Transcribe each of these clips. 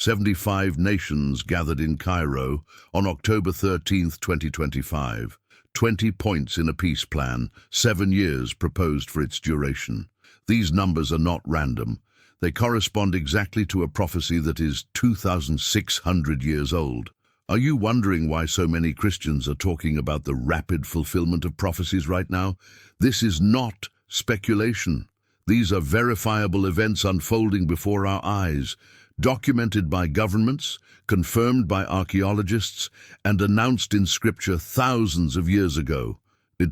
75 nations gathered in Cairo on October 13, 2025. 20 points in a peace plan, 7 years proposed for its duration. These numbers are not random. They correspond exactly to a prophecy that is 2,600 years old. Are you wondering why so many Christians are talking about the rapid fulfillment of prophecies right now? This is not speculation. These are verifiable events unfolding before our eyes, documented by governments, confirmed by archaeologists, and announced in Scripture thousands of years ago. In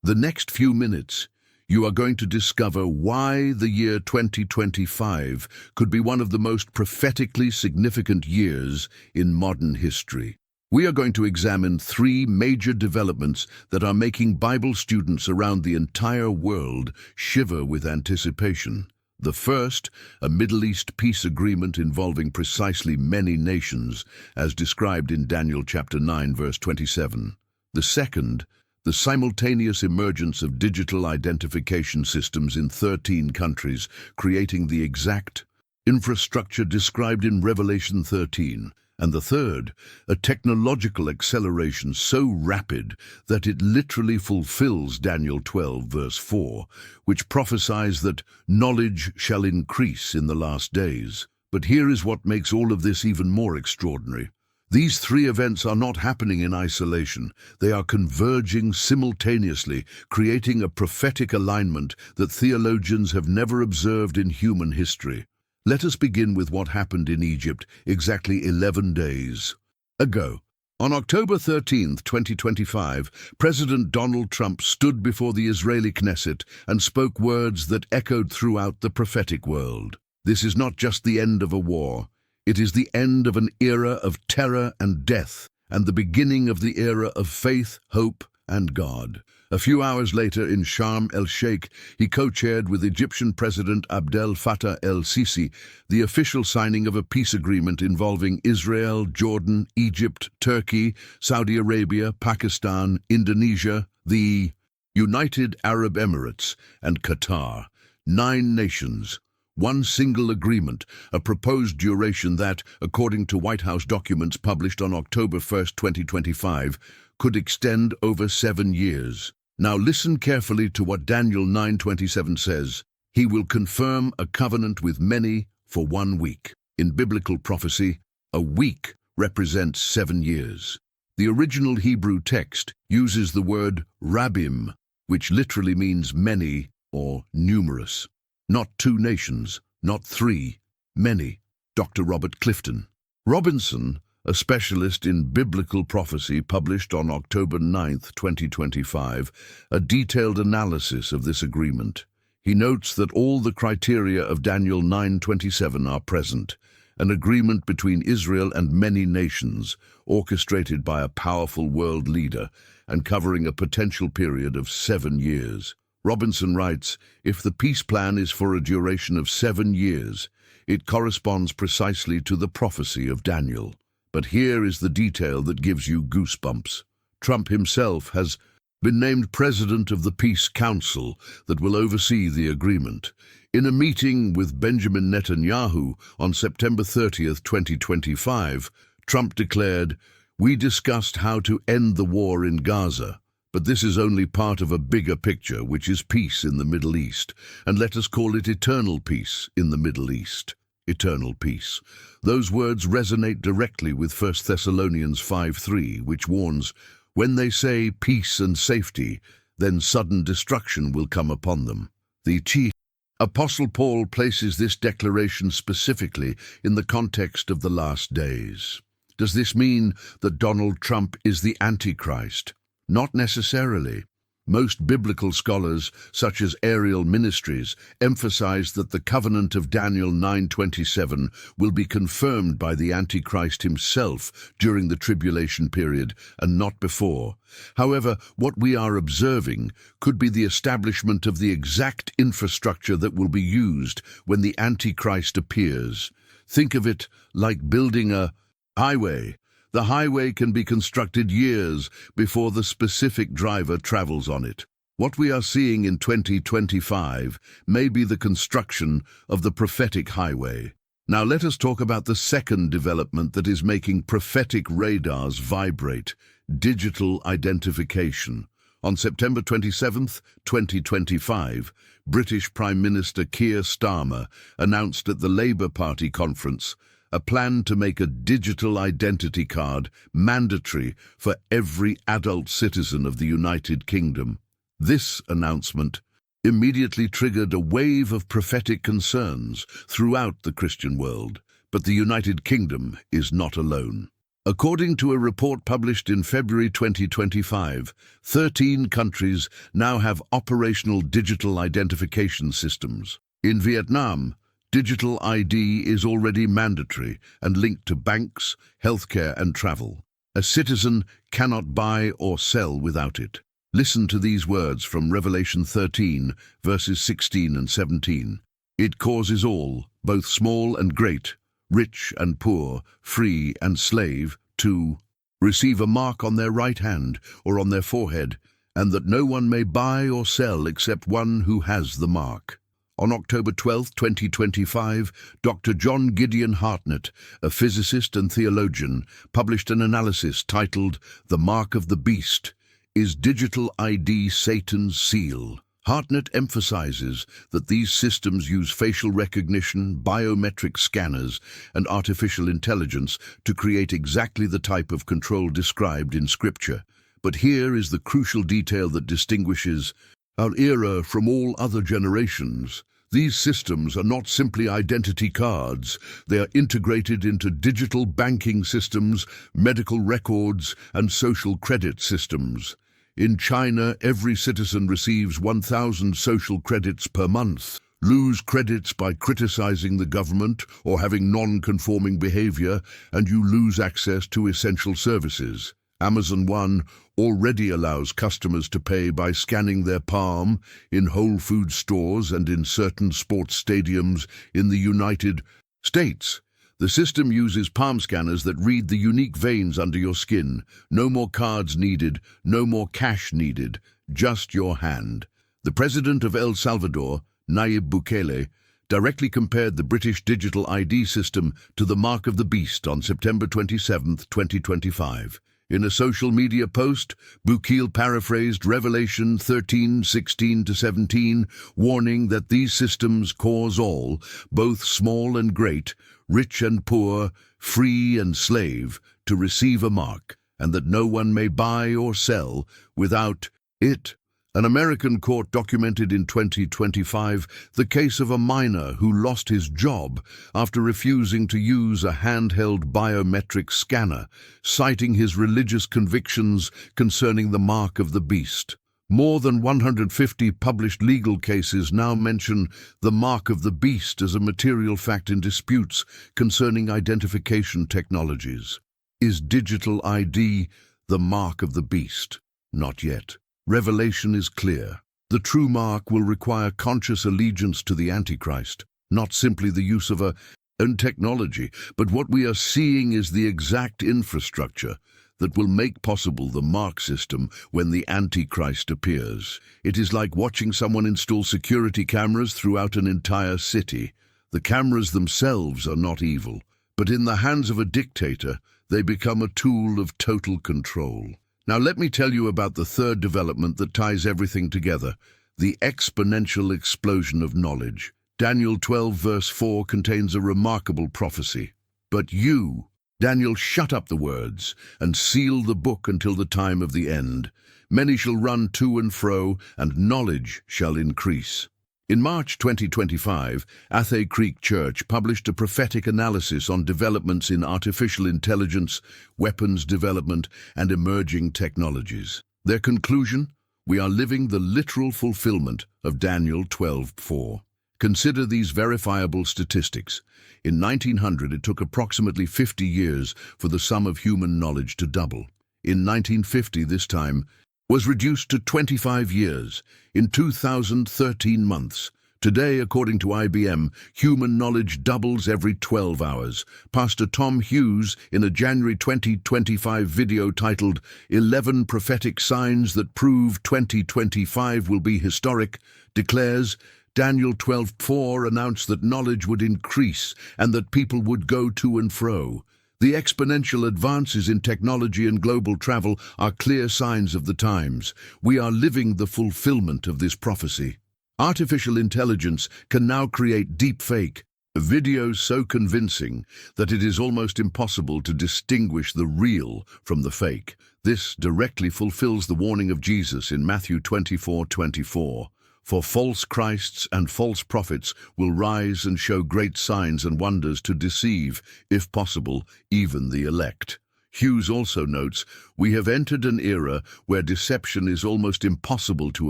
the next few minutes, you are going to discover why the year 2025 could be one of the most prophetically significant years in modern history. We are going to examine 3 major developments that are making Bible students around the entire world shiver with anticipation. The first, a Middle East peace agreement involving precisely many nations, as described in Daniel chapter 9, verse 27. The second, the simultaneous emergence of digital identification systems in 13 countries, creating the exact infrastructure described in Revelation 13. And the third, a technological acceleration so rapid that it literally fulfills Daniel 12, verse 4, which prophesies that knowledge shall increase in the last days. But here is what makes all of this even more extraordinary. These 3 events are not happening in isolation. They are converging simultaneously, creating a prophetic alignment that theologians have never observed in human history. Let us begin with what happened in Egypt exactly 11 days ago. On October 13, 2025, President Donald Trump stood before the Israeli Knesset and spoke words that echoed throughout the prophetic world. This is not just the end of a war. It is the end of an era of terror and death, and the beginning of the era of faith, hope, and God. A few hours later in Sharm el-Sheikh, he co-chaired with Egyptian President Abdel Fattah el-Sisi the official signing of a peace agreement involving Israel, Jordan, Egypt, Turkey, Saudi Arabia, Pakistan, Indonesia, the United Arab Emirates, and Qatar. 9 nations. One single agreement, a proposed duration that, according to White House documents published on October 1, 2025, could extend over 7 years. Now listen carefully to what Daniel 9:27 says. He will confirm a covenant with many for 1 week. In biblical prophecy, a week represents 7 years. The original Hebrew text uses the word rabbim, which literally means many or numerous. Not 2 nations, not 3, many. Dr. Robert Clifton Robinson, a specialist in biblical prophecy, published on October 9, 2025, a detailed analysis of this agreement. He notes that all the criteria of Daniel 9:27 are present, an agreement between Israel and many nations, orchestrated by a powerful world leader and covering a potential period of 7 years. Robinson writes, if the peace plan is for a duration of 7 years, it corresponds precisely to the prophecy of Daniel. But here is the detail that gives you goosebumps. Trump himself has been named president of the Peace Council that will oversee the agreement. In a meeting with Benjamin Netanyahu on September 30, 2025, Trump declared, "We discussed how to end the war in Gaza. But this is only part of a bigger picture, which is peace in the Middle East, and let us call it eternal peace in the Middle East." Eternal peace. Those words resonate directly with 1 Thessalonians 5:3, which warns, when they say peace and safety, then sudden destruction will come upon them. The chief Apostle Paul places this declaration specifically in the context of the last days. Does this mean that Donald Trump is the Antichrist? Not necessarily. Most biblical scholars, such as Ariel Ministries, emphasize that the covenant of Daniel 9:27 will be confirmed by the Antichrist himself during the tribulation period and not before. However, what we are observing could be the establishment of the exact infrastructure that will be used when the Antichrist appears. Think of it like building a highway. The highway can be constructed years before the specific driver travels on it. What we are seeing in 2025 may be the construction of the prophetic highway. Now let us talk about the second development that is making prophetic radars vibrate: digital identification. On September 27th, 2025, British Prime Minister Keir Starmer announced at the Labour Party conference a plan to make a digital identity card mandatory for every adult citizen of the United Kingdom. This announcement immediately triggered a wave of prophetic concerns throughout the Christian world, but the United Kingdom is not alone. According to a report published in February 2025, 13 countries now have operational digital identification systems. In Vietnam, digital ID is already mandatory and linked to banks, healthcare and travel. A citizen cannot buy or sell without it. Listen to these words from Revelation 13, verses 16 and 17. It causes all, both small and great, rich and poor, free and slave, to receive a mark on their right hand or on their forehead, and that no one may buy or sell except one who has the mark. On October 12, 2025, Dr. John Gideon Hartnett, a physicist and theologian, published an analysis titled "The Mark of the Beast: Is Digital ID Satan's Seal?" Hartnett emphasizes that these systems use facial recognition, biometric scanners, and artificial intelligence to create exactly the type of control described in Scripture. But here is the crucial detail that distinguishes our era from all other generations. These systems are not simply identity cards. They are integrated into digital banking systems, medical records, and social credit systems. In China, every citizen receives 1,000 social credits per month. Lose credits by criticizing the government or having non-conforming behavior, and you lose access to essential services. Amazon One already allows customers to pay by scanning their palm in Whole Foods stores and in certain sports stadiums in the United States. The system uses palm scanners that read the unique veins under your skin. No more cards needed, no more cash needed, just your hand. The president of El Salvador, Nayib Bukele, directly compared the British digital ID system to the mark of the beast on September 27, 2025. In a social media post, Bukele paraphrased Revelation 13:16-17, warning that these systems cause all, both small and great, rich and poor, free and slave, to receive a mark, and that no one may buy or sell without it. An American court documented in 2025 the case of a miner who lost his job after refusing to use a handheld biometric scanner, citing his religious convictions concerning the mark of the beast. More than 150 published legal cases now mention the mark of the beast as a material fact in disputes concerning identification technologies. Is digital ID the mark of the beast? Not yet. Revelation is clear. The true mark will require conscious allegiance to the Antichrist, not simply the use of own technology, but what we are seeing is the exact infrastructure that will make possible the mark system when the Antichrist appears. It is like watching someone install security cameras throughout an entire city. The cameras themselves are not evil, but in the hands of a dictator, they become a tool of total control. Now let me tell you about the third development that ties everything together: the exponential explosion of knowledge. Daniel 12 verse 4 contains a remarkable prophecy. But you, Daniel, shut up the words and seal the book until the time of the end. Many shall run to and fro, and knowledge shall increase. In March 2025, Athay Creek Church published a prophetic analysis on developments in artificial intelligence, weapons development, and emerging technologies. Their conclusion? We are living the literal fulfillment of Daniel 12:4. Consider these verifiable statistics. In 1900, it took approximately 50 years for the sum of human knowledge to double. In 1950, this time was reduced to 25 years. In 2013 months. Today, according to IBM, human knowledge doubles every 12 hours. Pastor Tom Hughes, in a January 2025 video titled 11 Prophetic Signs That Prove 2025 Will Be Historic, declares, Daniel 12:4 announced that knowledge would increase and that people would go to and fro. The exponential advances in technology and global travel are clear signs of the times. We are living the fulfillment of this prophecy. Artificial intelligence can now create deepfake videos so convincing that it is almost impossible to distinguish the real from the fake. This directly fulfills the warning of Jesus in Matthew 24:24. For false Christs and false prophets will rise and show great signs and wonders to deceive, if possible, even the elect. Hughes also notes, we have entered an era where deception is almost impossible to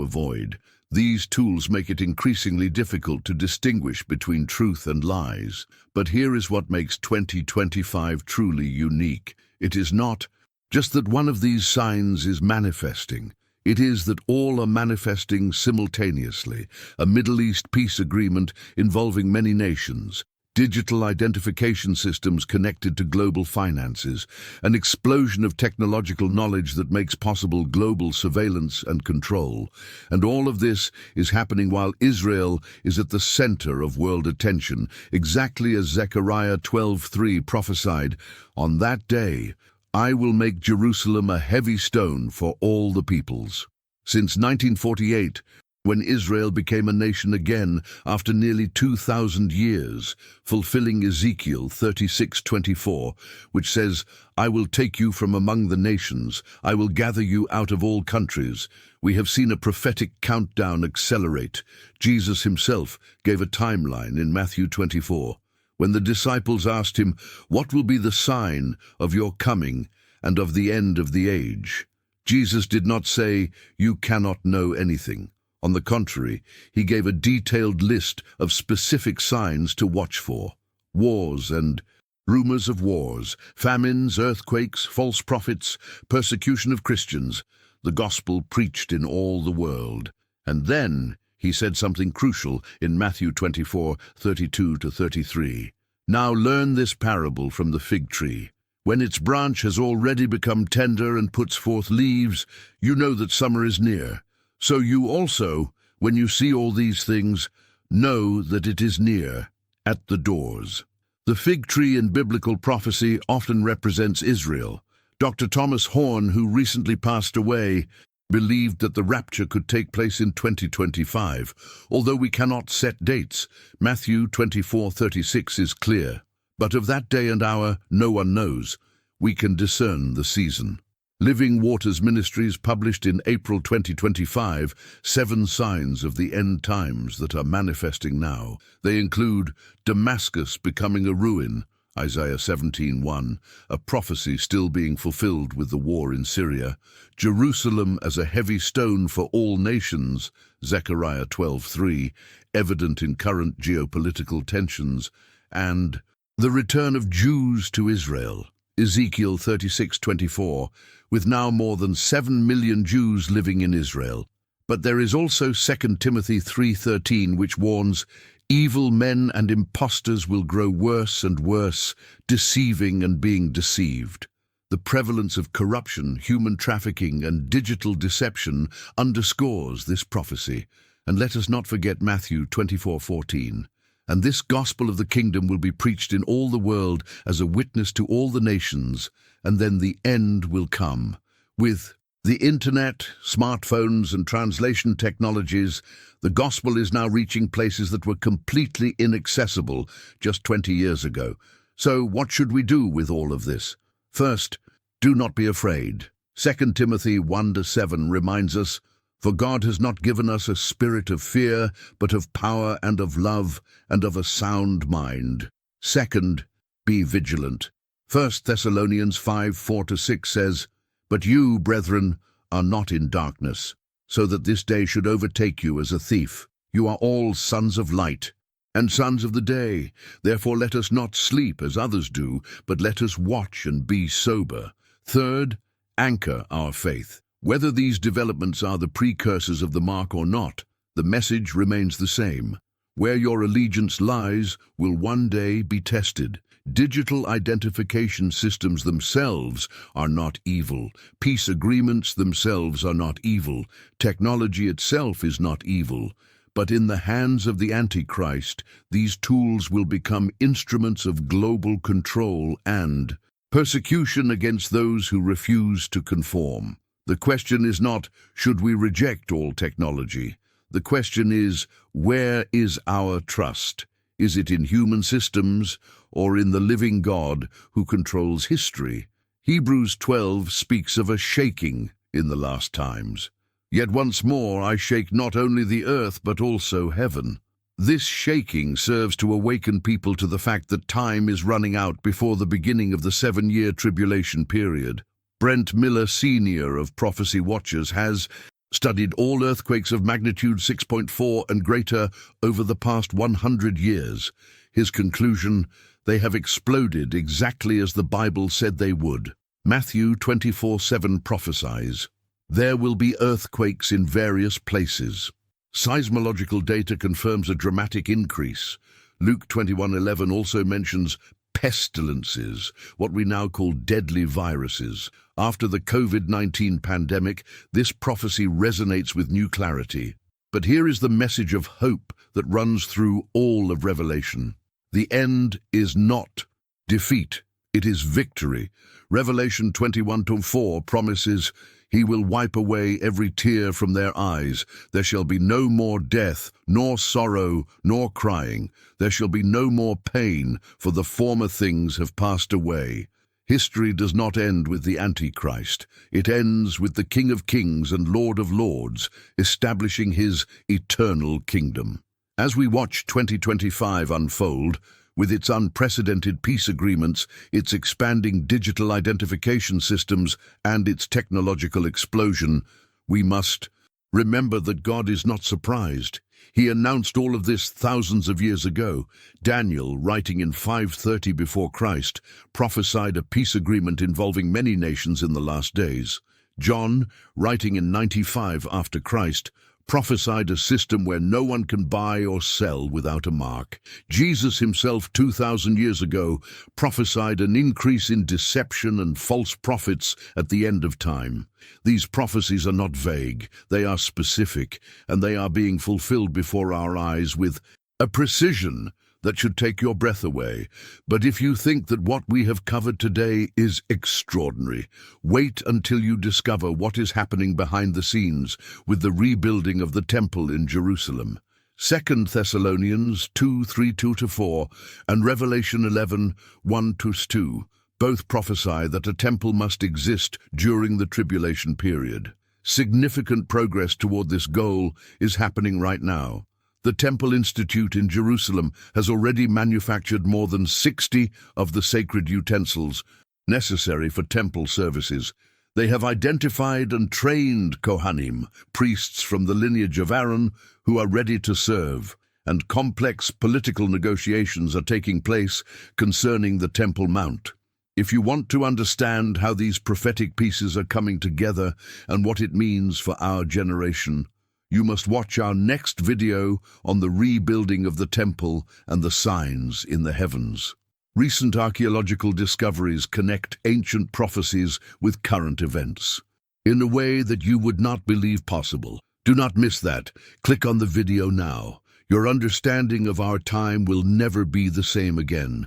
avoid. These tools make it increasingly difficult to distinguish between truth and lies. But here is what makes 2025 truly unique. It is not just that one of these signs is manifesting. It is that all are manifesting simultaneously. A Middle East peace agreement involving many nations, digital identification systems connected to global finances, an explosion of technological knowledge that makes possible global surveillance and control. And all of this is happening while Israel is at the center of world attention, exactly as Zechariah 12:3 prophesied, "On that day, I will make Jerusalem a heavy stone for all the peoples." Since 1948, when Israel became a nation again after nearly 2,000 years, fulfilling Ezekiel 36:24, which says, "I will take you from among the nations, I will gather you out of all countries," we have seen a prophetic countdown accelerate. Jesus himself gave a timeline in Matthew 24. When the disciples asked him, "What will be the sign of your coming and of the end of the age?" Jesus did not say, "You cannot know anything." On the contrary, he gave a detailed list of specific signs to watch for. Wars and rumors of wars, famines, earthquakes, false prophets, persecution of Christians, the gospel preached in all the world. And then he said something crucial in Matthew 24:32-33. "Now learn this parable from the fig tree. When its branch has already become tender and puts forth leaves, you know that summer is near. So you also, when you see all these things, know that it is near, at the doors." The fig tree in biblical prophecy often represents Israel. Dr. Thomas Horn, who recently passed away, believed that the rapture could take place in 2025, although we cannot set dates. Matthew 24:36 is clear. But of that day and hour no one knows. We can discern the season. Living Waters Ministries published in April 2025 7 signs of the end times that are manifesting now. They include Damascus becoming a ruin, Isaiah 17:1, a prophecy still being fulfilled with the war in Syria; Jerusalem as a heavy stone for all nations, Zechariah 12:3, evident in current geopolitical tensions; and the return of Jews to Israel, Ezekiel 36:24, with now more than 7 million Jews living in Israel. But there is also 2 Timothy 3:13, which warns, "Evil men and impostors will grow worse and worse, deceiving and being deceived." The prevalence of corruption, human trafficking, and digital deception underscores this prophecy. And let us not forget Matthew 24:14. "And this gospel of the kingdom will be preached in all the world as a witness to all the nations, and then the end will come." With the internet, smartphones, and translation technologies, the gospel is now reaching places that were completely inaccessible just 20 years ago. So what should we do with all of this? First, do not be afraid. 2 Timothy 1:7 reminds us, "For God has not given us a spirit of fear, but of power and of love and of a sound mind." Second, be vigilant. 1 Thessalonians 5:4-6 says, "But you, brethren, are not in darkness, so that this day should overtake you as a thief. You are all sons of light and sons of the day. Therefore let us not sleep as others do, but let us watch and be sober." Third, anchor our faith. Whether these developments are the precursors of the mark or not, the message remains the same. Where your allegiance lies will one day be tested. Digital identification systems themselves are not evil. Peace agreements themselves are not evil. Technology itself is not evil. But in the hands of the Antichrist, these tools will become instruments of global control and persecution against those who refuse to conform. The question is not, should we reject all technology? The question is, where is our trust? Is it in human systems or in the living God who controls history? Hebrews 12 speaks of a shaking in the last times. Yet once more I shake not only the earth but also heaven. This shaking serves to awaken people to the fact that time is running out before the beginning of the 7-year tribulation period. Brent Miller Sr. of Prophecy Watchers has studied all earthquakes of magnitude 6.4 and greater over the past 100 years. His conclusion: they have exploded exactly as the Bible said they would. Matthew 24:7 prophesies, there will be earthquakes in various places. Seismological data confirms a dramatic increase. Luke 21:11 also mentions pestilences, what we now call deadly viruses. After the COVID-19 pandemic, this prophecy resonates with new clarity. But here is the message of hope that runs through all of Revelation. The end is not defeat, it is victory. Revelation 21:4 promises, he will wipe away every tear from their eyes. There shall be no more death, nor sorrow, nor crying. There shall be no more pain, for the former things have passed away. History does not end with the Antichrist. It ends with the King of Kings and Lord of Lords, establishing his eternal kingdom. As we watch 2025 unfold, with its unprecedented peace agreements, its expanding digital identification systems, and its technological explosion, we must remember that God is not surprised. He announced all of this thousands of years ago. Daniel, writing in 530 before Christ, prophesied a peace agreement involving many nations in the last days. John, writing in 95 after Christ, prophesied a system where no one can buy or sell without a mark. Jesus himself 2,000 years ago prophesied an increase in deception and false prophets at the end of time. These prophecies are not vague, they are specific, and they are being fulfilled before our eyes with a precision that should take your breath away. But if you think that what we have covered today is extraordinary, wait until you discover what is happening behind the scenes with the rebuilding of the temple in Jerusalem. 2 Thessalonians 2:3-4 and Revelation 11:1-2 both prophesy that a temple must exist during the tribulation period. Significant progress toward this goal is happening right now. The Temple Institute in Jerusalem has already manufactured more than 60 of the sacred utensils necessary for temple services. They have identified and trained Kohanim, priests from the lineage of Aaron, who are ready to serve, and complex political negotiations are taking place concerning the Temple Mount. If you want to understand how these prophetic pieces are coming together and what it means for our generation, you must watch our next video on the rebuilding of the temple and the signs in the heavens. Recent archaeological discoveries connect ancient prophecies with current events in a way that you would not believe possible. Do not miss that. Click on the video now. Your understanding of our time will never be the same again.